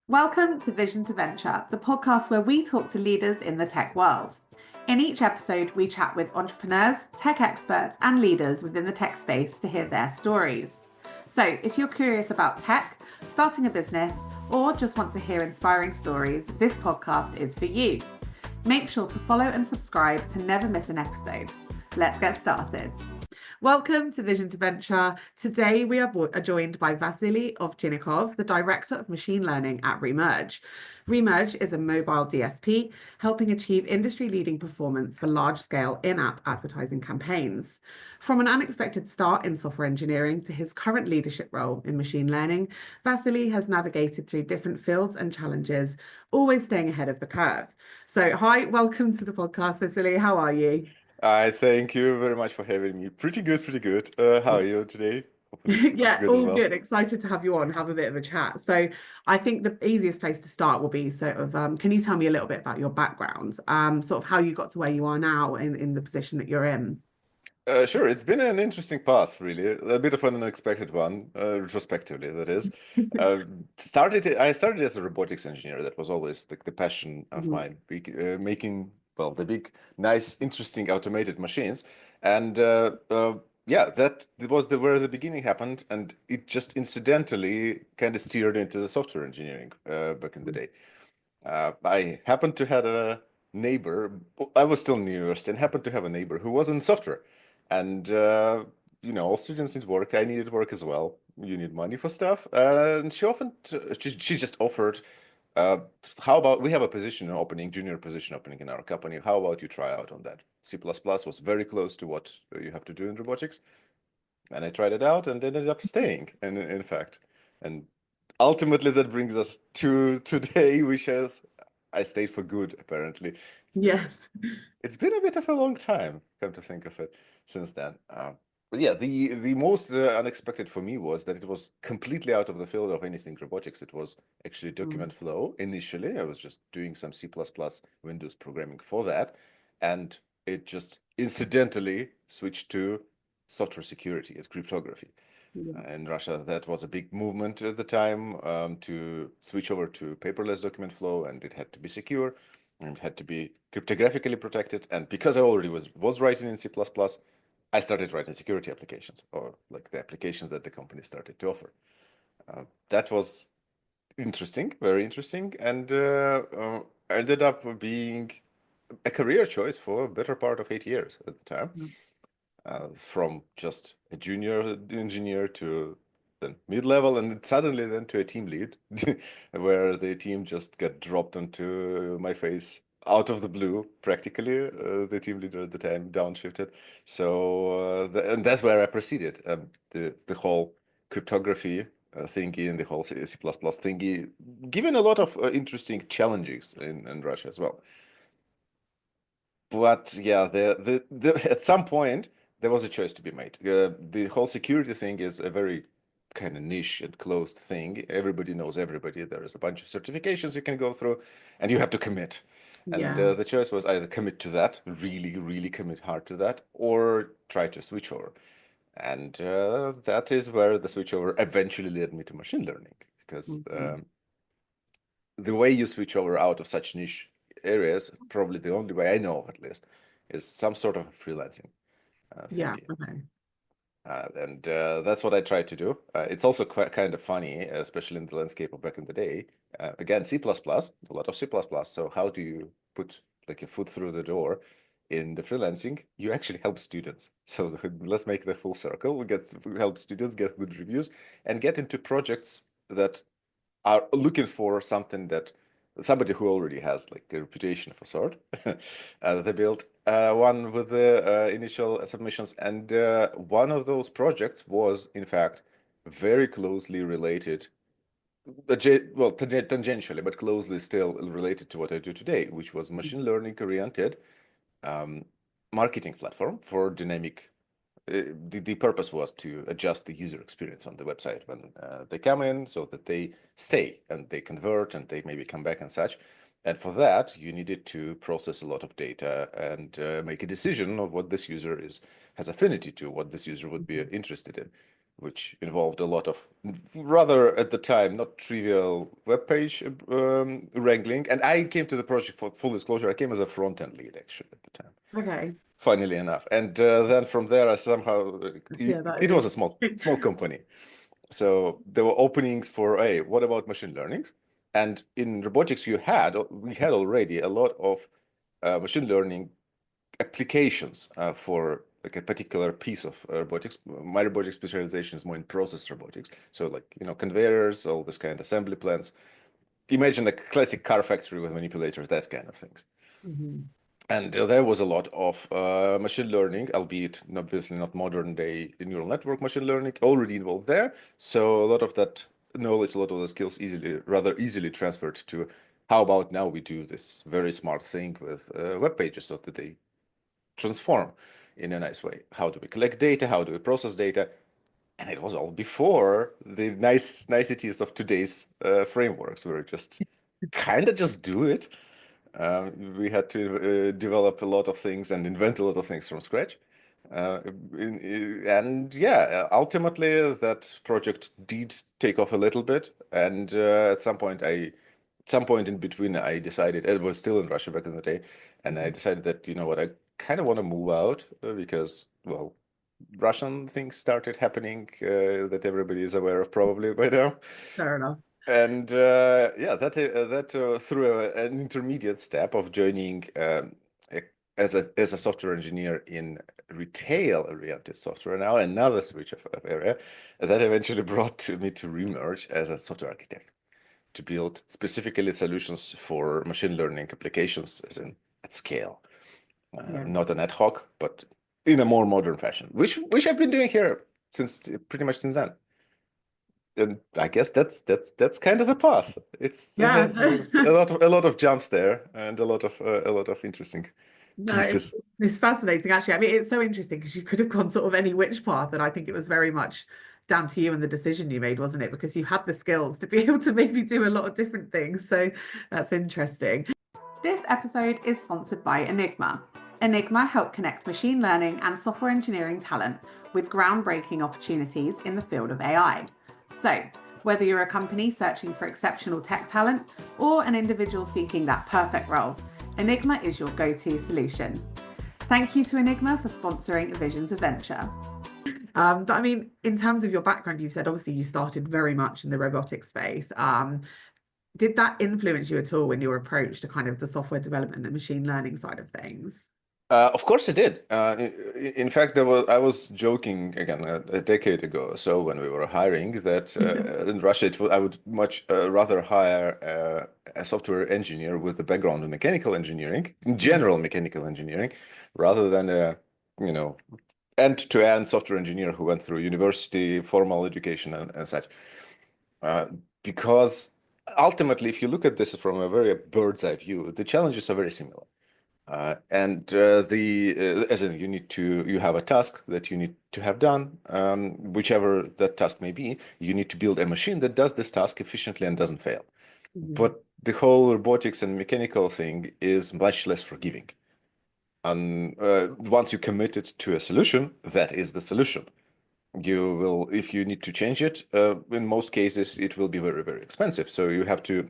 Welcome to Vision to Venture, the podcast where we talk to leaders in the tech world. In each episode, we chat with entrepreneurs, tech experts, and leaders within the tech space to hear their stories. So, if you're curious about tech, starting a business, or just want to hear inspiring stories, this podcast is for you. Make sure to follow and subscribe to never miss an episode. Let's get started. Welcome to Vision to Venture. Today we are joined by Vasily Ovchinnikov, the Director of Machine Learning at Remerge. Remerge is a mobile DSP helping achieve industry-leading performance for large-scale in-app advertising campaigns. From an unexpected start in software engineering to his current leadership role in machine learning, Vasily has navigated through different fields and challenges, always staying ahead of the curve. So, hi, welcome to the podcast, Vasily. How are you? I thank you very much for having me. Pretty good, pretty good. How are you today? Hopefully it's Yeah, good as all well. good. Excited to have you on, have a bit of a chat. So I think the easiest place to start will be sort of, can you tell me a little bit about your background, sort of how you got to where you are now in the position that you're in? Sure, it's been an interesting path, really. A bit of an unexpected one, retrospectively, that is. I started as a robotics engineer. That was always the passion of Mhm. mine, making, well, the big, nice, interesting automated machines. And yeah, that was where the beginning happened, and it just incidentally kind of steered into the software engineering back in the day. I happened to have a neighbor. I was still in university and happened to have a neighbor who was in software. And all students need work. I needed work as well. You need money for stuff. And she just offered, uh, how about we have a position opening, junior position opening in our company. How about you try out on that? C++ was very close to what you have to do in robotics. And I tried it out and ended up staying, and in fact. And ultimately that brings us to today, which has I stayed for good, apparently. It's been Yes. it's been a bit of a long time, come to think of it, since then. But yeah, the most unexpected for me was that it was completely out of the field of anything robotics. It was actually document Mm. flow. Initially, I was just doing some C++ Windows programming for that, and it just incidentally switched to software security and cryptography. Yeah. In Russia, that was a big movement at the time to switch over to paperless document flow, and it had to be secure and had to be cryptographically protected. And because I already was writing in C++, I started writing security applications, or like the applications that the company started to offer. That was interesting, very interesting, and ended up being a career choice for a better part of 8 years at the time, from just a junior engineer to then mid-level, and suddenly then to a team lead, where the team just got dropped onto my face out of the blue, practically. The team leader at the time downshifted. So, and that's where I proceeded. The whole cryptography thingy and the whole C++ thingy, given a lot of interesting challenges in Russia as well. But yeah, at some point there was a choice to be made. The whole security thing is a very kind of niche and closed thing. Everybody knows everybody. There is a bunch of certifications you can go through, and you have to commit. And Yeah. the choice was either commit to that, really, really commit hard to that, or try to switch over. And that is where the switchover eventually led me to machine learning, because Mhm. the way you switch over out of such niche areas, probably the only way I know of at least, is some sort of freelancing Yeah. thingy. Okay. And that's what I tried to do. It's also quite kind of funny, especially in the landscape of back in the day. Again, C++, a lot of C++. So how do you put like a foot through the door in the freelancing? You actually help students. So let's make the full circle. Help students get good reviews and get into projects that are looking for something that somebody who already has like a reputation of a sort. They built one with the initial submissions, and one of those projects was, in fact, very closely related, well, tangentially, but closely still related to what I do today, which was machine learning oriented um, marketing platform for dynamic. The purpose was to adjust the user experience on the website when they come in so that they stay and they convert and they maybe come back and such. And for that, you needed to process a lot of data and make a decision of what this user has affinity to, what this user would be interested in. which involved a lot of rather at the time not trivial web page wrangling. And I came to the project, for full disclosure, I came as a front end lead actually at the time. Okay. Funnily enough, and then from there, I somehow Yeah, that it is was a small company, so there were openings for, hey, what about machine learning? And in robotics, we had already a lot of machine learning applications for like a particular piece of robotics. My robotics specialization is more in process robotics, so like conveyors, all this kind of assembly plants. Imagine a classic car factory with manipulators, that kind of things. Mhm. And there was a lot of machine learning, albeit obviously not modern day neural network machine learning, already involved there. So a lot of that knowledge, a lot of the skills rather easily transferred to how about now we do this very smart thing with web pages so that they transform in a nice way. How do we collect data? How do we process data? And it was all before the niceties of today's frameworks, where just kind of just do it. We had to develop a lot of things and invent a lot of things from scratch. And yeah, ultimately that project did take off a little bit. And at some point, some point in between, I decided, it was still in Russia back in the day, and I decided that, you know what, I kind of want to move out because, well, Russian things started happening that everybody is aware of probably by now. Fair enough. And yeah, that through an intermediate step of joining as a software engineer in retail-oriented software now, another switch of area, that eventually brought me to Remerge as a software architect to build specifically solutions for machine learning applications, as in at scale, Yeah. not an ad hoc, but in a more modern fashion, which I've been doing here since pretty much since then. And I guess that's kind of the path. It Yeah. has a lot of jumps there and a lot of interesting No, pieces. it's fascinating actually. I mean, it's so interesting because you could have gone sort of any which path, and I think it was very much down to you and the decision you made, wasn't it? Because you had the skills to be able to maybe do a lot of different things. So that's interesting. This episode is sponsored by Enigma. Enigma help connect machine learning and software engineering talent with groundbreaking opportunities in the field of AI. So, whether you're a company searching for exceptional tech talent or an individual seeking that perfect role, Enigma is your go-to solution. Thank you to Enigma for sponsoring Visions of Venture. But I mean, in terms of your background, you said obviously you started very much in the robotics space. Did that influence you at all when you were approached to kind of the software development and machine learning side of things? Of course it did. In fact, I was joking again a decade ago or so when we were hiring that in Russia I would much rather hire a software engineer with a background in mechanical engineering, in general mechanical engineering, rather than a you know end-to-end software engineer who went through university, formal education, and such. Because ultimately, if you look at this from a very bird's eye view, the challenges are very similar. And as in you have a task that you need to have done, whichever that task may be, you need to build a machine that does this task efficiently and doesn't fail. But the whole robotics and mechanical thing is much less forgiving. And once you commit it to a solution, that is the solution. You will, if you need to change it, in most cases, it will be very, very expensive. So you have to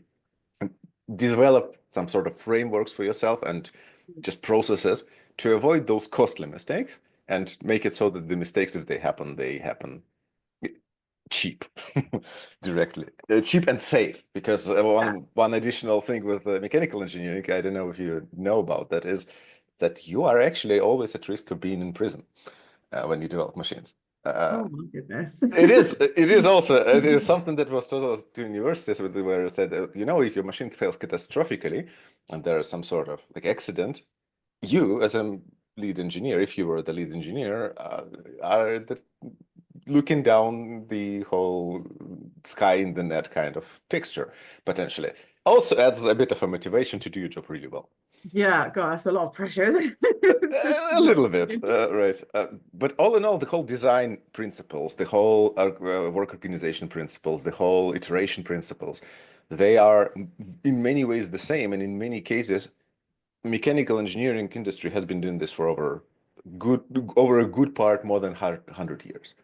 develop some sort of frameworks for yourself and just processes to avoid those costly mistakes and make it so that the mistakes, if they happen cheap directly, cheap and safe. Because one additional thing with mechanical engineering, I don't know if you know about that, is that you are actually always at risk of being in prison when you develop machines. Oh my goodness. It is something that was taught us to universities where it said, if your machine fails catastrophically and there is some sort of like accident, you as a lead engineer, if you were the lead engineer, are looking down the whole sky in the net kind of texture, potentially. Also adds a bit of a motivation to do your job really well. Yeah, God, that's a lot of pressure, isn't A little bit, right. But all in all, the whole design principles, the whole work organization principles, the whole iteration principles, they are in many ways the same. And in many cases, mechanical engineering industry has been doing this for over a good part more than 100 years.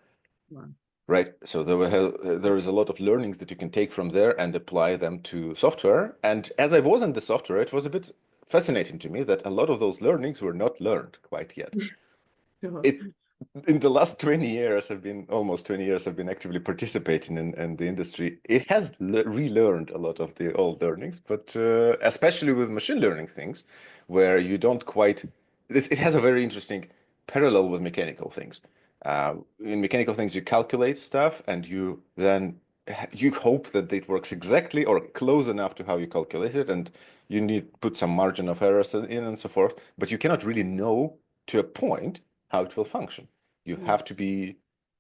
Wow. right? So there is a lot of learnings that you can take from there and apply them to software. And as I was in the software, it was a bit fascinating to me that a lot of those learnings were not learned quite yet. Sure. It in the last 20 years, I've been almost 20 years, I've been actively participating in the industry. It has relearned a lot of the old learnings, but especially with machine learning things, where you don't quite, it has a very interesting parallel with mechanical things. In mechanical things, you calculate stuff and you then you hope that it works exactly or close enough to how you calculate it, and you need put some margin of errors in and so forth, but you cannot really know to a point how it will function. You Mm. have to be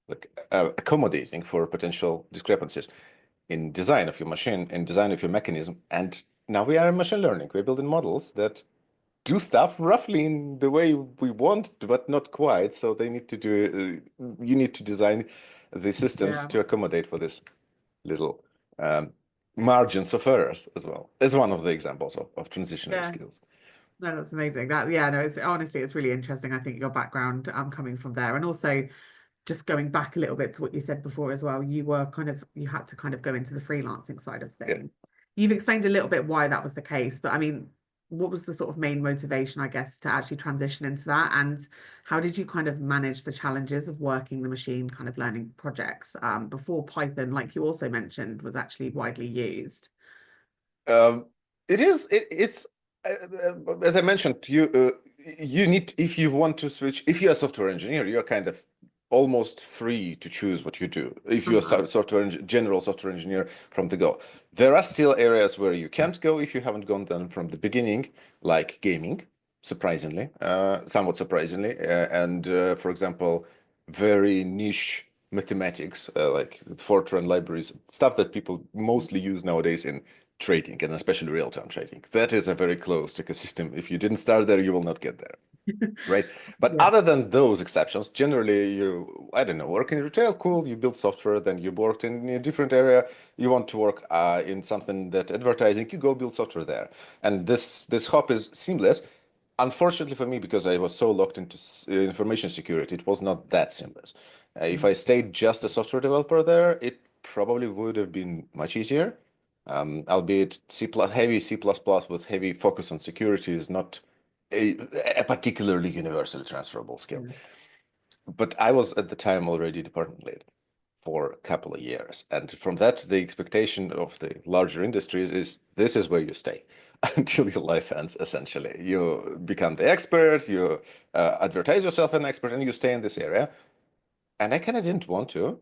like accommodating for potential discrepancies in design of your machine, in design of your mechanism. And now we are in machine learning. We're building models that do stuff roughly in the way we want, but not quite. So they need to do, you need to design the systems Yeah. to accommodate for this little margins of errors as well, as one of the examples of transitionary Yeah. skills. No, that's amazing. That, yeah, no, it's honestly, it's really interesting. I think your background coming from there, and also just going back a little bit to what you said before as well, you had to kind of go into the freelancing side of Yeah. things. You've explained a little bit why that was the case, but I mean, what was the sort of main motivation, I guess, to actually transition into that? And how did you kind of manage the challenges of working the machine kind of learning projects before Python, like you also mentioned, was actually widely used? Um, it's as I mentioned, you need if you want to switch, if you're a software engineer, you're kind of almost free to choose what you do. If you're Uh-huh. a general software engineer from the go, there are still areas where you can't go if you haven't gone them from the beginning, like gaming, surprisingly, somewhat surprisingly, and for example, very niche mathematics, like Fortran libraries, stuff that people mostly use nowadays in trading and especially real-time trading. That is a very closed ecosystem. If you didn't start there, you will not get there, right? But Yeah. other than those exceptions, generally you, I don't know, work in retail, cool, you build software, then you worked in a different area, you want to work in something that advertising, you go build software there. And this hop is seamless. Unfortunately for me, because I was so locked into information security, it was not that seamless. If I stayed just a software developer there, it probably would have been much easier. Albeit heavy C++ with heavy focus on security is not a, a particularly universally transferable skill. Yeah. But I was at the time already department lead for a couple of years. And from that, the expectation of the larger industries is this is where you stay until your life ends, essentially. You become the expert, you advertise yourself as an expert, and you stay in this area. And I kind of didn't want to.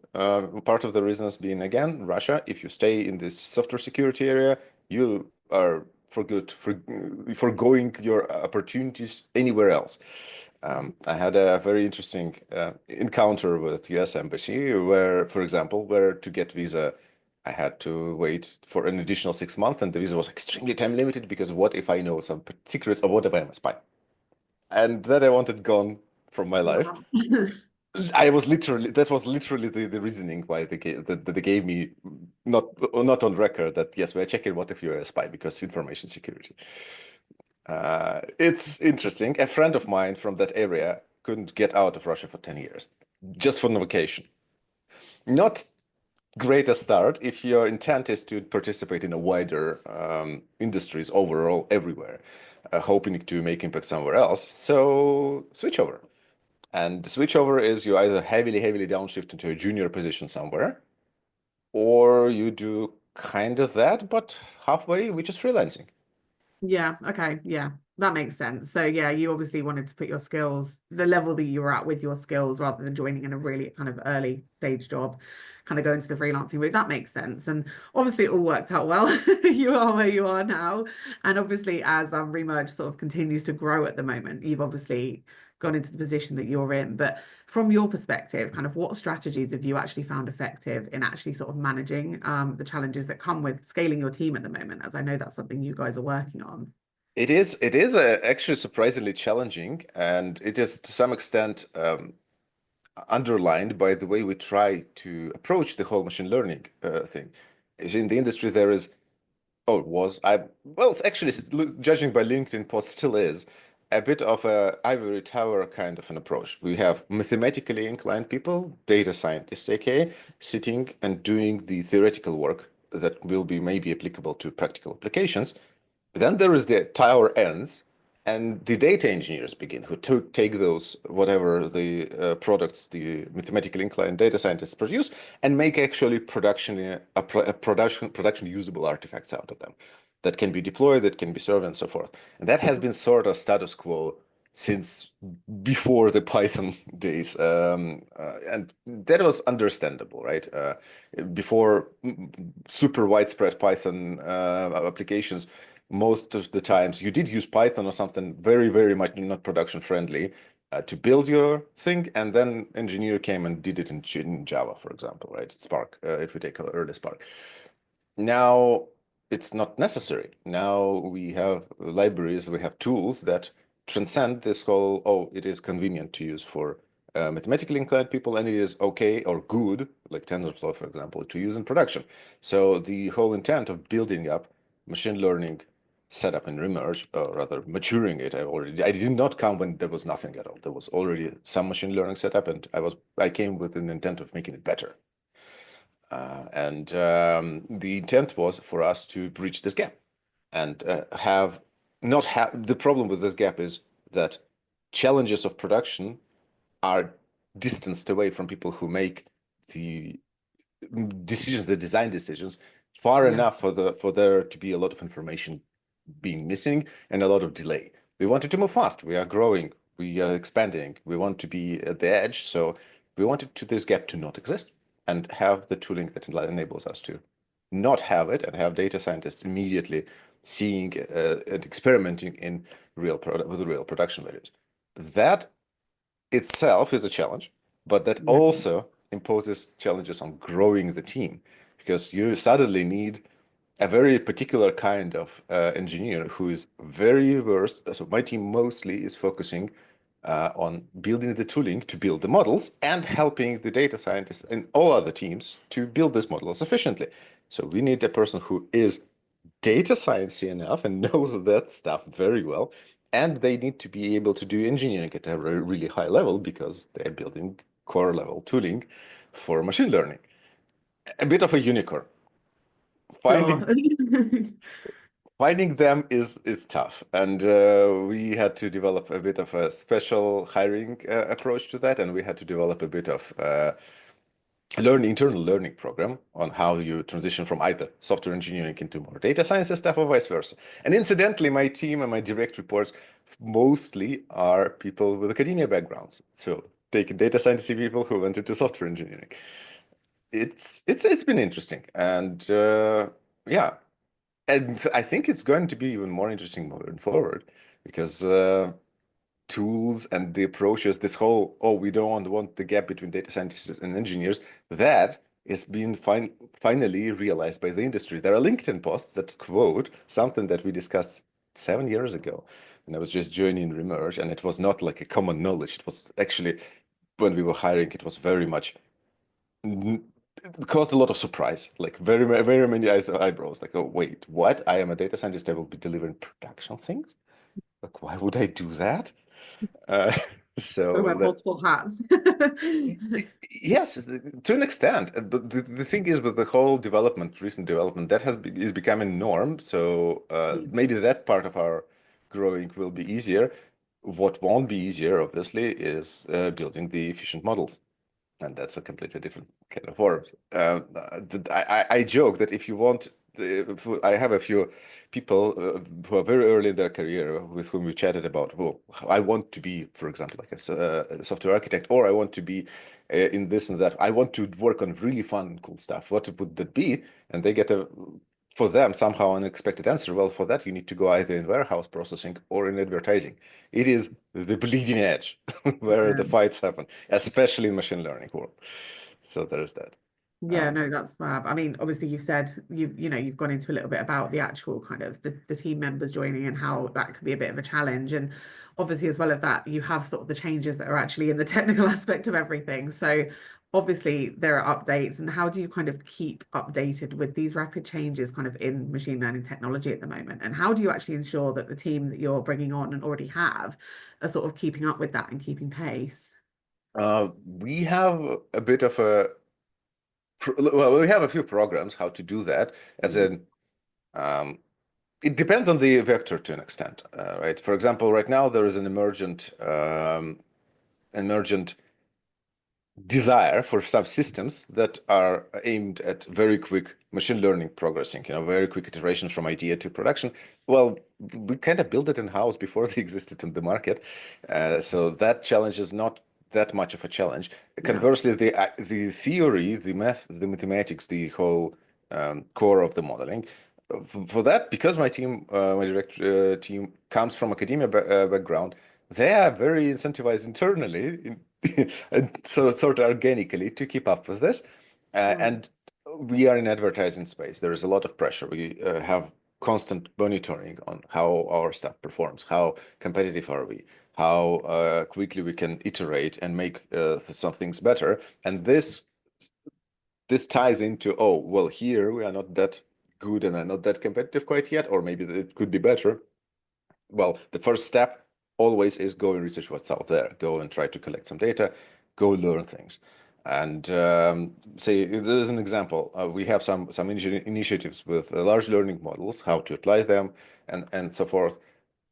Part of the reasons being, again, Russia, if you stay in this software security area, you are for good for foregoing your opportunities anywhere else. I had a very interesting encounter with US Embassy where, for example, where to get visa, I had to wait for an additional 6 months, and the visa was extremely time limited because what if I know some secrets, or what if I am a spy? And that I wanted gone from my life. Wow. I was literally that was literally the reasoning why that they gave me not on record that yes, we're checking what if you're a spy because information security. It's interesting. A friend of mine from that area couldn't get out of Russia for 10 years just for no vacation. Not greatest start if your intent is to participate in a wider industries overall everywhere, hoping to make impact somewhere else. So switch over. And the switchover is you either heavily downshift into a junior position somewhere, or you do kind of that, but halfway, which is freelancing. Yeah, okay, yeah, that makes sense. So yeah, you obviously wanted to put your skills, the level that you were at with your skills, rather than joining in a really kind of early stage job, kind of go into the freelancing route. That makes sense. And obviously it all worked out well. You are where you are now. And obviously as Remerge sort of continues to grow at the moment, you've obviously gone into the position that you're in. But from your perspective, kind of what strategies have you actually found effective in actually sort of managing the challenges that come with scaling your team at the moment, as I know that's something you guys are working on? It is actually surprisingly challenging, and it is to some extent underlined by the way we try to approach the whole machine learning thing. Is in the industry there is, oh, was I well, it's actually judging by LinkedIn post still is. a bit of a ivory tower kind of an approach. We have mathematically inclined people, data scientists, aka, sitting and doing the theoretical work that will be maybe applicable to practical applications. Then there is the tower ends, and the data engineers begin, who take those whatever the products the mathematically inclined data scientists produce and make actually production usable artifacts out of them that can be deployed, that can be served, and so forth. And that has been sort of status quo since before the Python days, and that was understandable, right? Before super widespread Python applications, most of the times you did use Python or something very, very much not production friendly to build your thing, and then engineer came and did it in Java, for example, right? Spark, if we take early Spark. Now it's not necessary. Now we have libraries, we have tools that transcend this whole, oh, it is convenient to use for mathematically inclined people, and it is okay or good, like TensorFlow, for example, to use in production. So the whole intent of building up machine learning setup in Remerge, or rather maturing it, I did not come when there was nothing at all. There was already some machine learning setup, and I came with an intent of making it better. And the intent was for us to bridge this gap and not have the problem with this gap is that challenges of production are distanced away from people who make the decisions, the design decisions, far enough for there to be a lot of information being missing and a lot of delay. We wanted to move fast. We are growing. We are expanding. We want to be at the edge. So we wanted this gap to not exist and have the tooling that enables us to not have it and have data scientists immediately seeing and experimenting in with real production values. That itself is a challenge, but that also imposes challenges on growing the team, because you suddenly need a very particular kind of engineer who is very versed. So my team mostly is focusing on building the tooling to build the models and helping the data scientists and all other teams to build these models efficiently. So we need a person who is data sciencey enough and knows that stuff very well. And they need to be able to do engineering at a really high level because they're building core level tooling for machine learning. A bit of a unicorn. Sure. Finding them is tough, and we had to develop a bit of a special hiring approach to that, and we had to develop a bit of internal learning program on how you transition from either software engineering into more data science stuff or vice versa. And incidentally, my team and my direct reports mostly are people with academia backgrounds. So take data science people who went into software engineering. It's been interesting, and yeah. And I think it's going to be even more interesting moving forward because tools and the approaches, this whole, oh, we don't want the gap between data scientists and engineers, that is being finally realized by the industry. There are LinkedIn posts that quote something that we discussed 7 years ago when I was just joining Remerge, and it was not like a common knowledge. It was actually, when we were hiring, it was very much it caused a lot of surprise, like very many eyebrows. Like, oh wait, what? I am a data scientist. I will be delivering production things. Like, why would I do that? Uh, We so wear that multiple hats. yes, to an extent. But the thing is, with the whole recent development, that is becoming norm. So maybe that part of our growing will be easier. What won't be easier, obviously, is building the efficient models. And that's a completely different kind of worms. I joke that if you want, I have a few people who are very early in their career with whom we chatted about, well, I want to be, for example, like a software architect, or I want to be in this and that. I want to work on really fun and cool stuff. What would that be? And they get for them, somehow unexpected answer. Well, for that, you need to go either in warehouse processing or in advertising. It is the bleeding edge where the fights happen, especially in machine learning world. So there's that. Yeah, no, that's fab. I mean, obviously you've said you've gone into a little bit about the actual kind of the team members joining and how that could be a bit of a challenge. And obviously as well as that, you have sort of the changes that are actually in the technical aspect of everything. So obviously there are updates, and how do you kind of keep updated with these rapid changes kind of in machine learning technology at the moment? And how do you actually ensure that the team that you're bringing on and already have are sort of keeping up with that and keeping pace? We have a bit of a well, we have a few programs how to do that. As Mm. in, um, it depends on the vector to an extent, right? For example, right now there is an emergent desire for subsystems that are aimed at very quick machine learning progressing, very quick iterations from idea to production. Well, we kind of built it in-house before they existed in the market. So that challenge is not that much of a challenge. Yeah, Conversely, the theory, the math, the mathematics, the whole core of the modeling, for that, because my direct team comes from academia background, they are very incentivized internally and sort of organically to keep up with this. right. And we are in advertising space. There is a lot of pressure. We have constant monitoring on how our stuff performs, how competitive are we, how quickly we can iterate and make some things better. And this ties into, oh, well, here we are not that good and are not that competitive quite yet, or maybe it could be better. Well, the first step always is go and research what's out there. Go and try to collect some data, go learn things. And say, this is an example. We have some initiatives with large learning models, how to apply them, and so forth.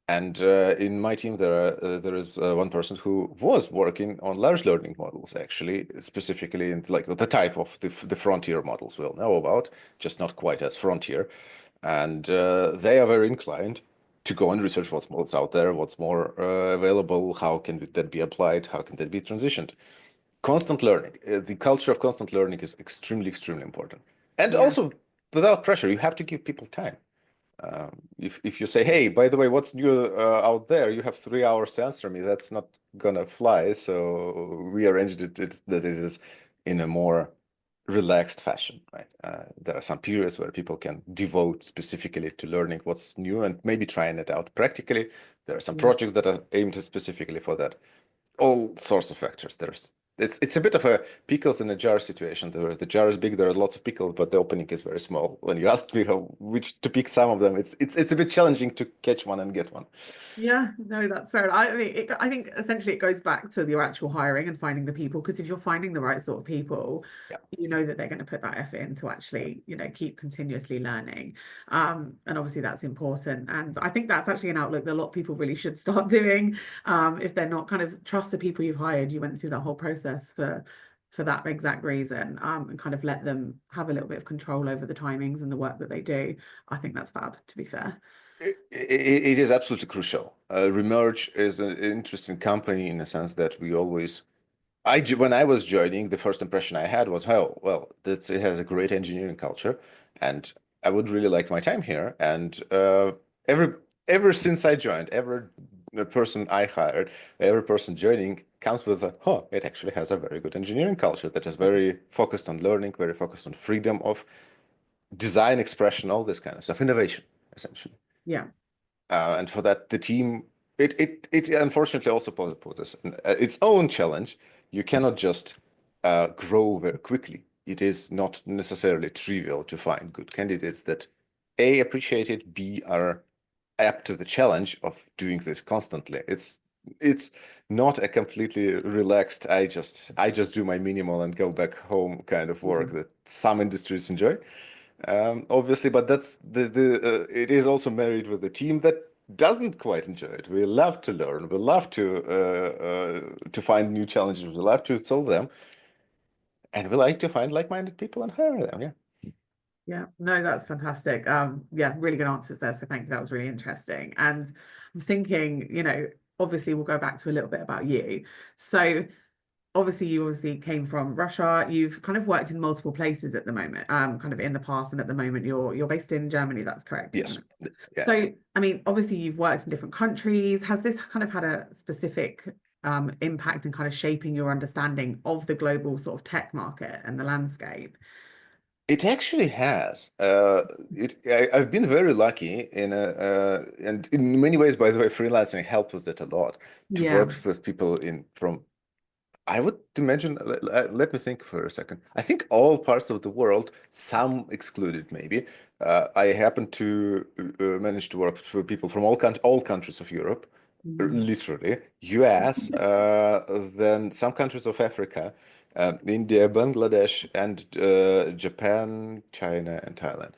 And in my team, there is one person who was working on large learning models, actually, specifically in like the type of the frontier models we'll know about, just not quite as frontier. And they are very inclined to go and research what's out there, what's more available, how can that be applied, how can that be transitioned. Constant learning, the culture of constant learning is extremely, extremely important. And Yeah, also, without pressure, you have to give people time. If you say, hey, by the way, what's new out there? You have 3 hours to answer me. That's not gonna fly. So we arranged that it is in a more relaxed fashion, right? There are some periods where people can devote specifically to learning what's new and maybe trying it out practically. There are some yeah. projects that are aimed specifically for that. All sorts of factors. It's a bit of a pickles in a jar situation. The jar is big, there are lots of pickles, but the opening is very small. When you ask me which to pick some of them, it's a bit challenging to catch one and get one. Yeah, no, that's fair. I mean, I think essentially it goes back to your actual hiring and finding the people. Because if you're finding the right sort of people, Yeah. you know that they're going to put that effort in to actually, keep continuously learning. And obviously that's important. And I think that's actually an outlook that a lot of people really should start doing. If they're not kind of trust the people you've hired, you went through that whole process for that exact reason, and kind of let them have a little bit of control over the timings and the work that they do. I think that's fab, to be fair. It is absolutely crucial. Remerge is an interesting company in the sense that we always when I was joining, the first impression I had was, oh, well, it has a great engineering culture, and I would really like my time here. And ever since I joined, the person I hired, every person joining comes with it actually has a very good engineering culture that is very focused on learning, very focused on freedom of design expression, all this kind of stuff, innovation, essentially. Yeah. And for that, the team it unfortunately also poses its own challenge. You cannot just grow very quickly. It is not necessarily trivial to find good candidates that A, appreciate it, B, are apt to the challenge of doing this constantly. It's not a completely relaxed, I just do my minimal and go back home kind of work Mhm. that some industries enjoy, obviously, but that's it is also married with a team that doesn't quite enjoy it. We love to learn, we love to find new challenges, we love to solve them, and we like to find like-minded people and hire them. Yeah. Yeah, no, that's fantastic. Yeah, really good answers there. So thank you. That was really interesting. And I'm thinking, obviously we'll go back to a little bit about you. So obviously you obviously came from Russia. You've kind of worked in multiple places at the moment, kind of in the past, and at the moment you're based in Germany. That's correct, isn't Yes. it? Yeah. So, I mean, obviously you've worked in different countries. Has this kind of had a specific impact in kind of shaping your understanding of the global sort of tech market and the landscape? It actually has. I've been very lucky and in many ways, by the way, freelancing helped with it a lot to Yeah. work with people from I would imagine, let me think for a second. I think all parts of the world, some excluded maybe. I happen to manage to work for people from all countries of Europe, Mm. literally, US, then some countries of Africa, India, Bangladesh, and Japan, China, and Thailand.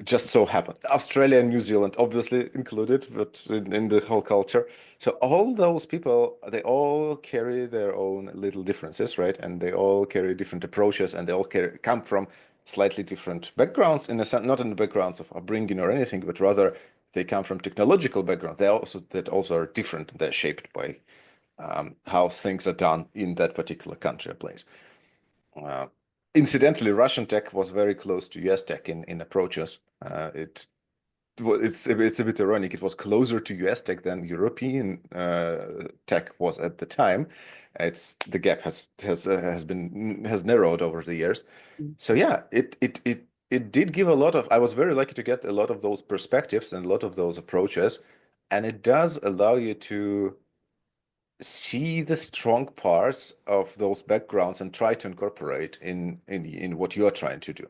Just so happened. Australia and New Zealand, obviously included, but in the whole culture. So all those people, they all carry their own little differences, right? And they all carry different approaches, and they all come from slightly different backgrounds, in a sense, not in the backgrounds of upbringing or anything, but rather they come from technological backgrounds. They also are different. They're shaped by how things are done in that particular country or place. Uh, Incidentally, Russian tech was very close to US tech in approaches. It's a bit ironic. It was closer to US tech than European tech was at the time. It's the gap has narrowed over the years. So yeah, it did give a lot of. I was very lucky to get a lot of those perspectives and a lot of those approaches, and it does allow you to see the strong parts of those backgrounds and try to incorporate in what you are trying to do,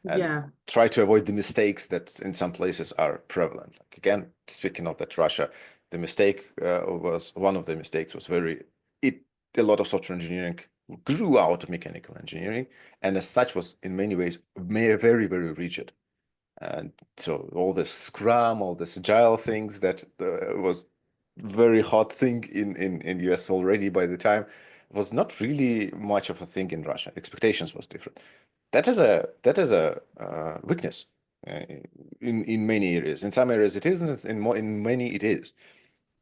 and Yeah, try to avoid the mistakes that in some places are prevalent. Like again, speaking of that Russia, the mistake was one of the mistakes was it a lot of software engineering grew out of mechanical engineering, and as such was in many ways very, very rigid. And so all this Scrum, all this agile things that was very hot thing in US already by the time was not really much of a thing in Russia. Expectations was different. That is a weakness uh, in many areas. In some areas it isn't. In many it is.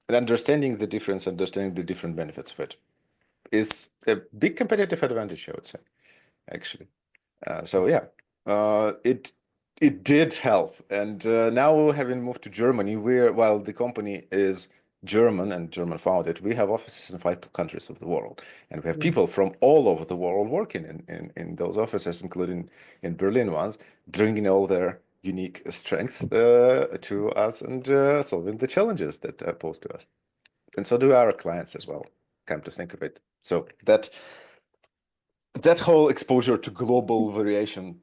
And understanding the difference, understanding the different benefits of it is a big competitive advantage, I would say, actually. So yeah, it did help. And now having moved to Germany, while the company is German and German founded, we have offices in 5 countries of the world, and we have yeah, people from all over the world working in those offices, including in Berlin ones, bringing all their unique strengths to us and solving the challenges that are posed to us. And so do our clients as well. Come to think of it, so that whole exposure to global variation,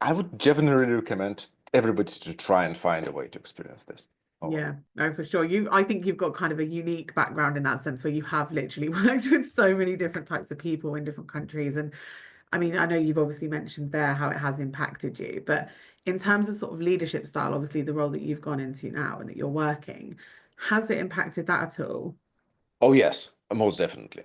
I would generally recommend everybody to try and find a way to experience this. Oh, yeah. No, for sure. I think you've got kind of a unique background in that sense where you have literally worked with so many different types of people in different countries. And I mean, I know you've obviously mentioned there how it has impacted you, but in terms of sort of leadership style, obviously the role that you've gone into now and that you're working, has it impacted that at all? oh yes, most definitely.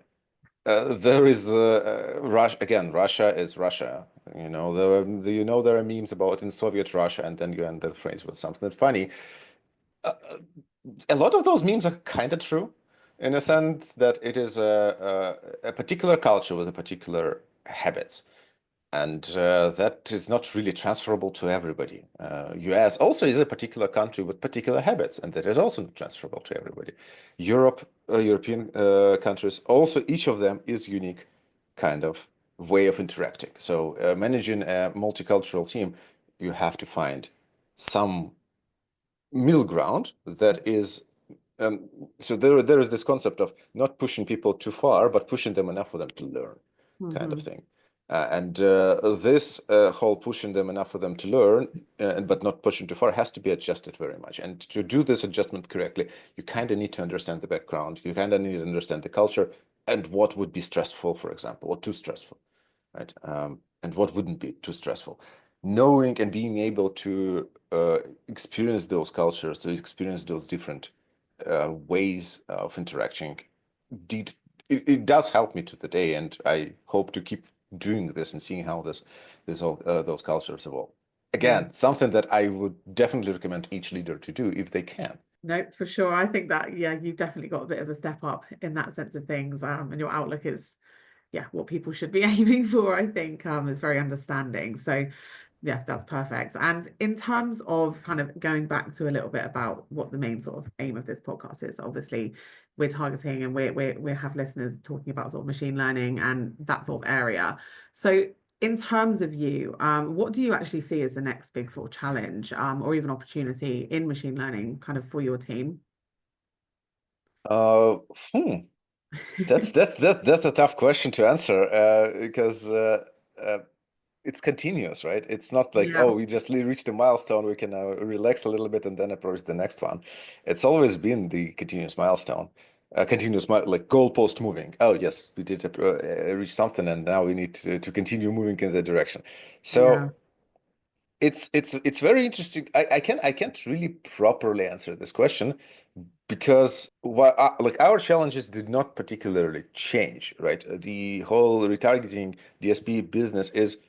There is Russia again. Russia is Russia. There are memes about in Soviet Russia, and then you end the phrase with something funny. Uh, a lot of those memes are kind of true, in a sense that it is a particular culture with a particular habits. And that is not really transferable to everybody. US also is a particular country with particular habits, and that is also not transferable to everybody. European countries, also each of them is unique kind of way of interacting. So managing a multicultural team, you have to find some middle ground that is um, so there is this concept of not pushing people too far, but pushing them enough for them to learn, kind of Hmm. thing. And this whole pushing them enough for them to learn, but not pushing too far, has to be adjusted very much. And to do this adjustment correctly, you kind of need to understand the background. You kind of need to understand the culture and what would be stressful, for example, or too stressful, right? And what wouldn't be too stressful. Knowing and being able to experience those cultures, to experience those different ways of interacting, did it does help me to the day, and I hope to keep doing this and seeing how this all those cultures evolve. Yeah. Again, something that I would definitely recommend each leader to do if they can. No, for sure. I think that, yeah, you've definitely got a bit of a step up in that sense of things. And your outlook is, yeah, what people should be aiming for, I think, is very understanding. So yeah, that's perfect. And in terms of kind of going back to a little bit about what the main sort of aim of this podcast is, obviously we're targeting and we have listeners talking about sort of machine learning and that sort of area. So in terms of you, what do you actually see as the next big sort of challenge, or even opportunity in machine learning kind of for your team? Uh, hmm. That's a tough question to answer because uh, it's continuous, right? It's not like, Yeah, oh, we just reached a milestone, we can now relax a little bit and then approach the next one. It's always been the continuous milestone, like goalpost moving. Oh, yes, we did reach something, and now we need to continue moving in that direction. yeah, So it's very interesting. I can't really properly answer this question because like our challenges did not particularly change, right? The whole retargeting DSP business is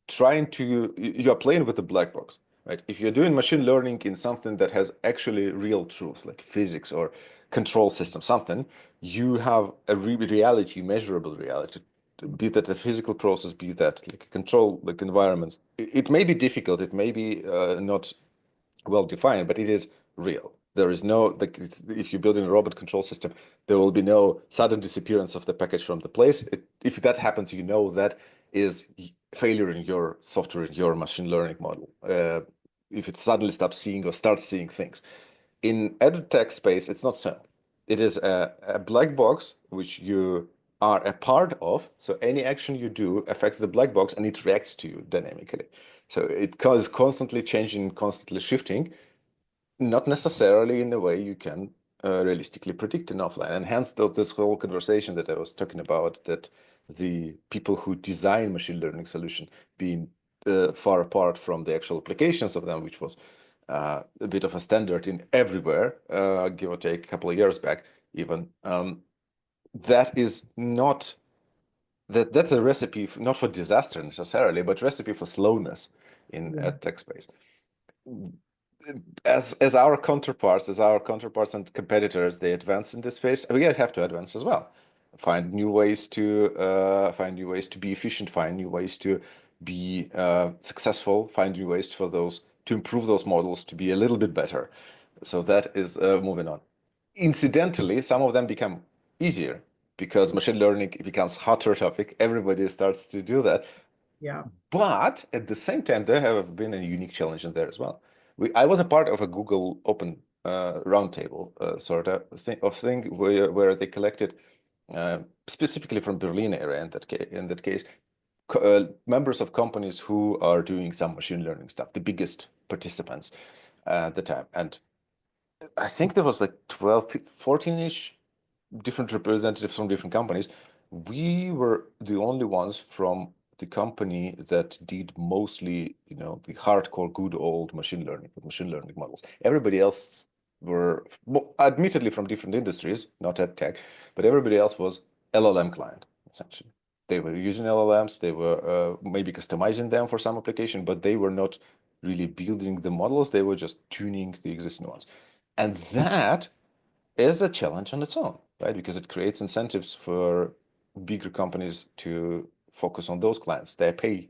trying to you are playing with the black box, right? If you're doing machine learning in something that has actually real truth, like physics or control system, something, you have a reality, measurable reality, be that a physical process, be that like control, like environments. It may be difficult, it may be not well defined, but it is real. There is no, like, if you're building a robot control system, there will be no sudden disappearance of the package from the place. If that happens, you know that is failure in your software, in your machine learning model. If it suddenly stops seeing or starts seeing things. In edtech space, it's not so. It is a black box which you are a part of. So any action you do affects the black box and it reacts to you dynamically. So it is constantly changing, constantly shifting, not necessarily in a way you can realistically predict in offline. And hence this whole conversation that I was talking about, that the people who design machine learning solution being far apart from the actual applications of them, which was a bit of a standard in everywhere, give or take a couple of years back, even. That is not that's a recipe not for disaster necessarily, but recipe for slowness in yeah, tech space. As our counterparts and competitors, they advance in this space, we have to advance as well. Find new ways to be efficient, find new ways to be successful, find new ways for those to improve those models to be a little bit better. So that is moving on. Incidentally, some of them become easier because machine learning becomes hotter topic. Everybody starts to do that. yeah. But at the same time, there have been a unique challenge in there as well. I was a part of a Google Open roundtable sort of thing where they collected specifically from Berlin area in that case members of companies who are doing some machine learning stuff, the biggest participants at the time. And I think there was like 12, 14-ish different representatives from different companies. We were the only ones from the company that did mostly, the hardcore good old machine learning models. Everybody else were, well, admittedly from different industries, not ed tech, but everybody else was LLM client, essentially. They were using LLMs, they were maybe customizing them for some application, but they were not really building the models, they were just tuning the existing ones. And that is a challenge on its own, right? Because it creates incentives for bigger companies to focus on those clients. They pay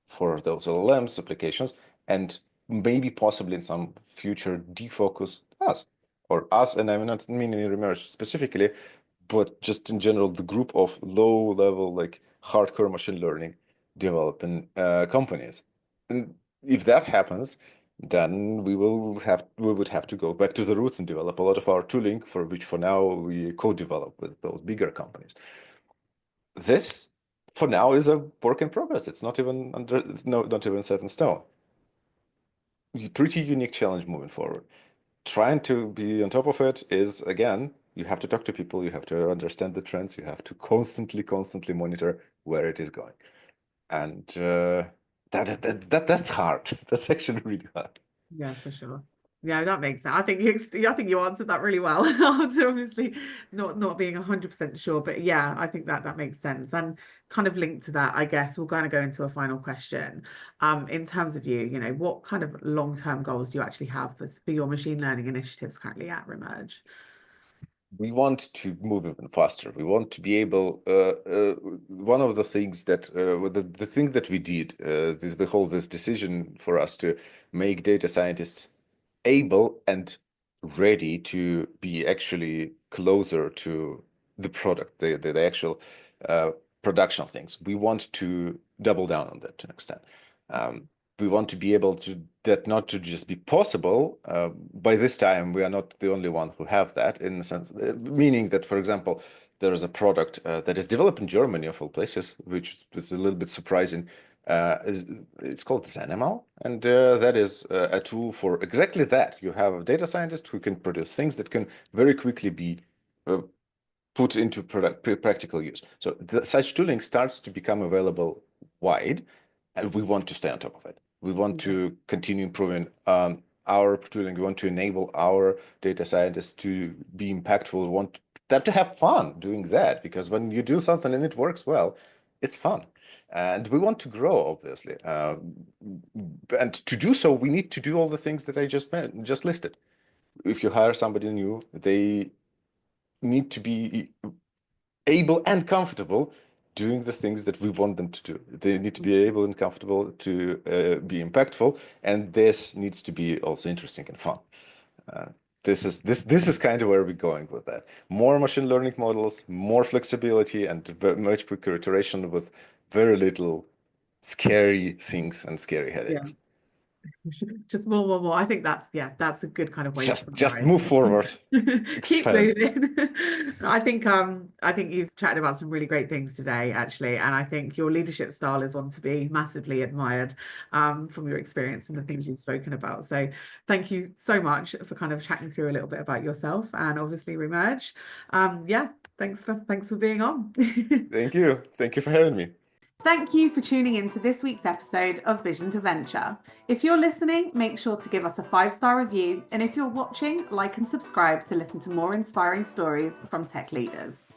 for those LLMs applications and maybe possibly in some future defocus us or us. And I'm not meaning Remerge specifically, but just in general, the group of low level, like hardcore machine learning developing companies. And if that happens, then we would have to go back to the roots and develop a lot of our tooling for which for now we co-develop with those bigger companies. This for now is a work in progress. It's not even set in stone. Pretty unique challenge moving forward. Trying to be on top of it is, again, you have to talk to people, you have to understand the trends, you have to constantly monitor where it is going. And that's hard. That's actually really hard. Yeah, for sure. Yeah, that makes sense. I think you answered that really well. After obviously not being 100% sure, but yeah, I think that makes sense. And kind of linked to that, I guess we're going to go into a final question. In terms of what kind of long-term goals do you actually have for your machine learning initiatives currently at Remerge? We want to move even faster. We want to be able. One of the things the thing that we did, the whole this decision for us to make data scientists able and ready to be actually closer to the product, the actual uh, production of things. We want to double down on that to an extent. Um, we want to be able to that not to just be possible. By this time, we are not the only one who have that in the sense, meaning that, for example, there is a product that is developed in Germany of all places, which is a little bit surprising. It's called Zenimal, and that is a tool for exactly that. You have a data scientist who can produce things that can very quickly be put into practical use. So such tooling starts to become available wide, and we want to stay on top of it. We want to continue improving our tooling. We want to enable our data scientists to be impactful. We want them to have fun doing that, because when you do something and it works well, it's fun. And we want to grow, obviously. And to do so, we need to do all the things that I just listed. If you hire somebody new, they need to be able and comfortable doing the things that we want them to do. They need to be able and comfortable to be impactful, and this needs to be also interesting and fun. This is kind of where we're going with that. More machine learning models, more flexibility, and much quicker iteration with very little scary things and scary headaches. Just more. I think that's a good kind of way to Just summarize. move forward. Keep Expand. moving. I think you've chatted about some really great things today, actually, and I think your leadership style is one to be massively admired from your experience and the things you've spoken about. So thank you so much for kind of chatting through a little bit about yourself and obviously Remerge. Yeah, thanks for being on. Thank you. Thank you for having me. Thank you for tuning in to this week's episode of Vision to Venture. If you're listening, make sure to give us a 5-star review. And if you're watching, like and subscribe to listen to more inspiring stories from tech leaders.